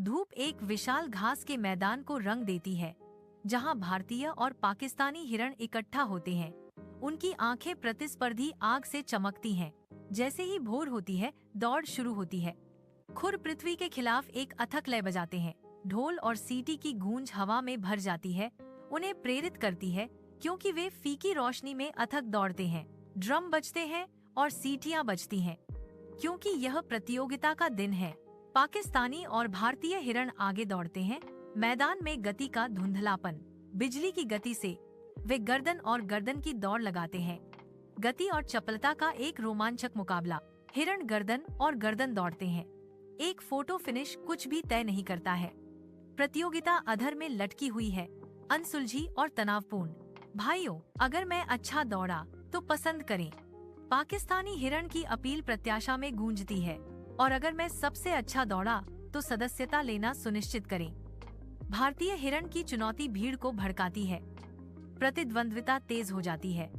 धूप एक विशाल घास के मैदान को रंग देती है, जहां भारतीय और पाकिस्तानी हिरण इकट्ठा होते हैं। उनकी आंखें प्रतिस्पर्धी आग से चमकती हैं। जैसे ही भोर होती है, दौड़ शुरू होती है। खुर पृथ्वी के खिलाफ एक अथक लय बजाते हैं। ढोल और सीटी की गूंज हवा में भर जाती है, उन्हें प्रेरित करती है, क्योंकि वे फीकी रोशनी में अथक दौड़ते हैं। ड्रम बजते हैं और सीटियां बजती हैं, क्योंकि यह प्रतियोगिता का दिन है। पाकिस्तानी और भारतीय हिरण आगे दौड़ते हैं। मैदान में गति का धुंधलापन, बिजली की गति से वे गर्दन और गर्दन की दौड़ लगाते हैं। गति और चपलता का एक रोमांचक मुकाबला। हिरण गर्दन और गर्दन दौड़ते हैं। एक फोटो फिनिश कुछ भी तय नहीं करता है। प्रतियोगिता अधर में लटकी हुई है, अनसुलझी और तनावपूर्ण। भाइयों, अगर मैं अच्छा दौड़ा तो पसंद करें। पाकिस्तानी हिरण की अपील प्रत्याशा में गूंजती है। और अगर मैं सबसे अच्छा दौड़ा तो सदस्यता लेना सुनिश्चित करें। भारतीय हिरण की चुनौती भीड़ को भड़काती है। प्रतिद्वंद्विता तेज हो जाती है।